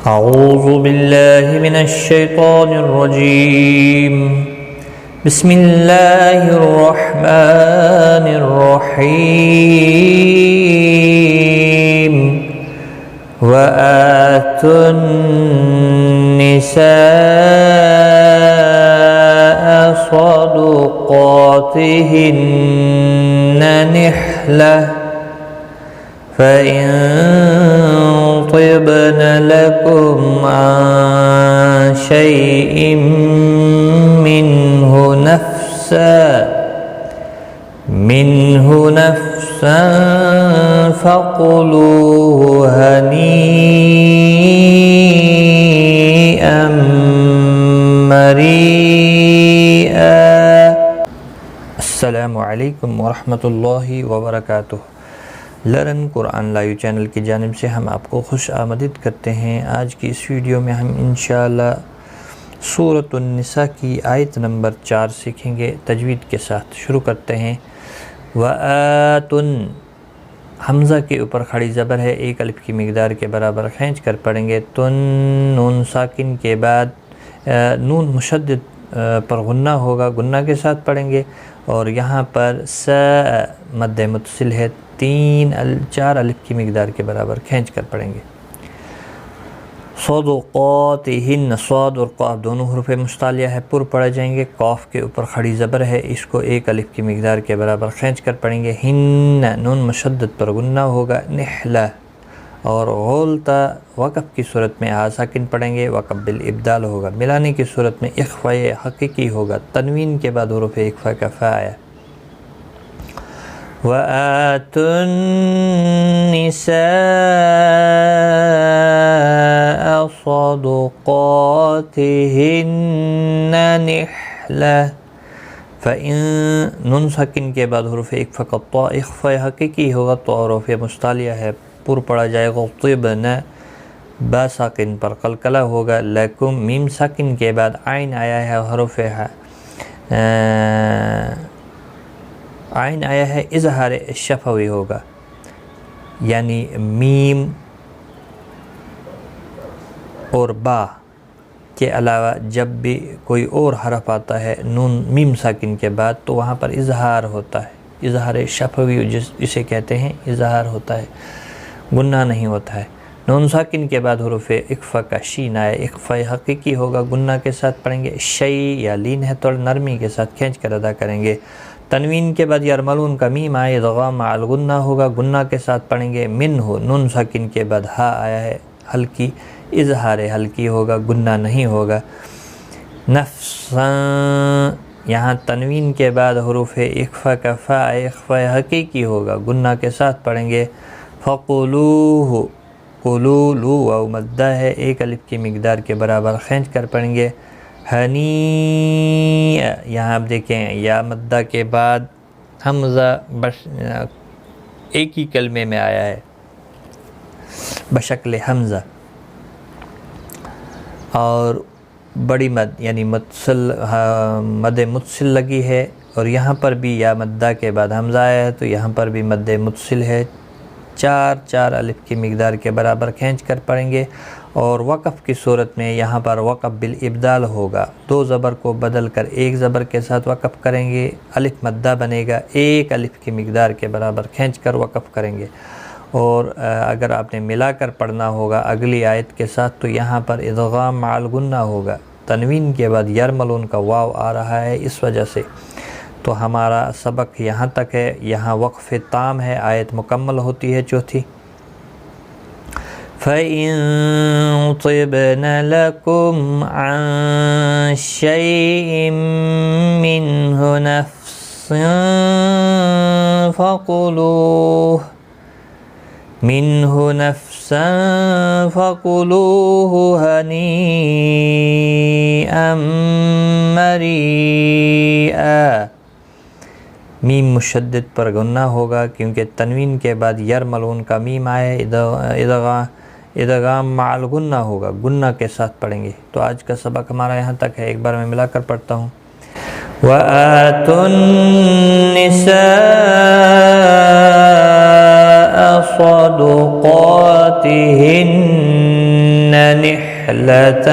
أعوذ بالله من الشيطان الرجيم بسم الله الرحمن الرحيم وآتوا النساء صدقاتهن نحلة فإن طبن لكم عن شيء منه نفسا فكلوه هنيئا مريئا السلام علیکم ورحمۃ اللہ وبرکاتہ۔ لرن قرآن لائیو چینل کی جانب سے ہم آپ کو خوش آمدید کرتے ہیں۔ آج کی اس ویڈیو میں ہم انشاءاللہ سورۃ النساء کی آیت نمبر 4 سیکھیں گے تجوید کے ساتھ۔ شروع کرتے ہیں۔ وآتن، حمزہ کے اوپر کھڑی زبر ہے، ایک الف کی مقدار کے برابر کھینچ کر پڑھیں گے۔ تن، نون ساکن کے بعد نون مشدد پر غنہ ہوگا، غنہ کے ساتھ پڑھیں گے، اور یہاں پر سا مد متصل ہے، 4 الف کی مقدار کے برابر کھینچ کر پڑھیں گے۔ صدقاتہن، صاد اور قاف دونوں حروف مستعلیہ ہے، پر پڑھے جائیں گے۔ قاف کے اوپر کھڑی زبر ہے، اس کو 1 الف کی مقدار کے برابر کھینچ کر پڑھیں گے۔ ہن، نون مشدد پر غنہ ہوگا۔ نحلہ اور غولتا وقف کی صورت میں ساکن پڑھیں گے، وقف بالابدال ہوگا۔ ملانے کی صورت میں اخفاء حقیقی ہوگا، تنوین کے بعد حروف اخفاء کا فا آیا۔ وَآتُوا النِّسَاءَ صَدُقَاتِهِنَّ نِحْلَةً فَإِن، نون ساکن کے بعد حروف اخفاء کا طا اخفاء حقیقی ہوگا، تو حروف مستعلیہ ہے، پر پڑھا جائے گا۔ طِبْنَ، با ساکن پر قلقلہ ہوگا۔ لکم، میم ساکن کے بعد عین آیا ہے، حروف عین آیا ہے، اظہار شفوی ہوگا، یعنی میم اور با کے علاوہ جب بھی کوئی اور حرف آتا ہے نون میم ساکن کے بعد تو وہاں پر اظہار ہوتا ہے، اظہار شفوی جسے کہتے ہیں، اظہار ہوتا ہے، غنہ نہیں ہوتا ہے۔ نون ساکن کے بعد حروف اخفاء کا شین آیا، اخفاء حقیقی ہوگا، غنہ کے ساتھ پڑھیں گے۔ شی یا لین ہے تو نرمی کے ساتھ کھینچ کر ادا کریں گے۔ تنوین کے بعد یرملون کا میم آئے، ادغام مع الغنہ ہوگا، غنہ کے ساتھ پڑھیں گے۔ منہ، نون ساکن کے بعد ہا آیا ہے، ہلکی، اظہار ہلکی ہوگا، غنہ نہیں ہوگا۔ نفسا، یہاں تنوین کے بعد حروف اخفاء کا فا اخفاء حقیقی ہوگا، غنہ کے ساتھ پڑھیں گے۔ فقلوہ، قلولو واو مدہ ہے، 1 الف کی مقدار کے برابر کھینچ کر پڑھیں گے۔ ہنی، یہاں آپ دیکھیں یا مدہ کے بعد حمزہ ایک ہی کلمے میں آیا ہے بشکل حمزہ، اور بڑی مد یعنی مد متصل لگی ہے، اور یہاں پر بھی یا مدہ کے بعد حمزہ آیا ہے تو یہاں پر بھی مد متصل ہے، 4 الف کی مقدار کے برابر کھینچ کر پڑھیں گے۔ اور وقف کی صورت میں یہاں پر وقف بالابدال ہوگا، 2 زبر کو بدل کر 1 زبر کے ساتھ وقف کریں گے، الف مدہ بنے گا، 1 الف کی مقدار کے برابر کھینچ کر وقف کریں گے۔ اور اگر آپ نے ملا کر پڑھنا ہوگا اگلی آیت کے ساتھ تو یہاں پر ادغام مع الغنہ ہوگا، تنوین کے بعد یرملون کا واو آ رہا ہے، اس وجہ سے تو ہمارا سبق یہاں تک ہے، یہاں وقف تام ہے، آیت مکمل ہوتی ہے چوتھی۔ فَإِن طِبْنَ لَكُمْ عَن شَيْءٍ مِّنْهُ نَفْسًا فَكُلُوهُ هَنِيئًا مَرِيئًا۔ میم مشدد پر غنہ ہوگا کیونکہ تنوین کے بعد یرملون کا میم آئے، ادغام مع الغنہ ہوگا، غنہ کے ساتھ پڑھیں گے۔ تو آج کا سبق ہمارا یہاں تک ہے، ایک بار میں ملا کر پڑھتا ہوں۔ وَآتُوا النِّسَاءَ صَدُقَاتِهِنَّ نِحْلَةً نحلة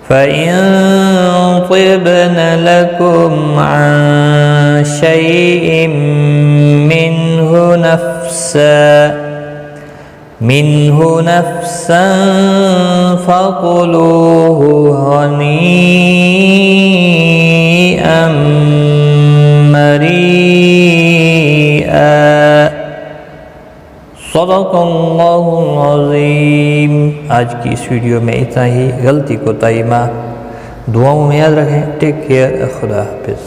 فإن طبن لكم عن شيء منه نفسا فكلوه هنيئا مريئا صدق اللہ العظیم۔ آج کی اس ویڈیو میں اتنا ہی، غلطی کوتاہی معاف، دعاؤں میں یاد رکھیں۔ ٹیک کیئر، خدا حافظ۔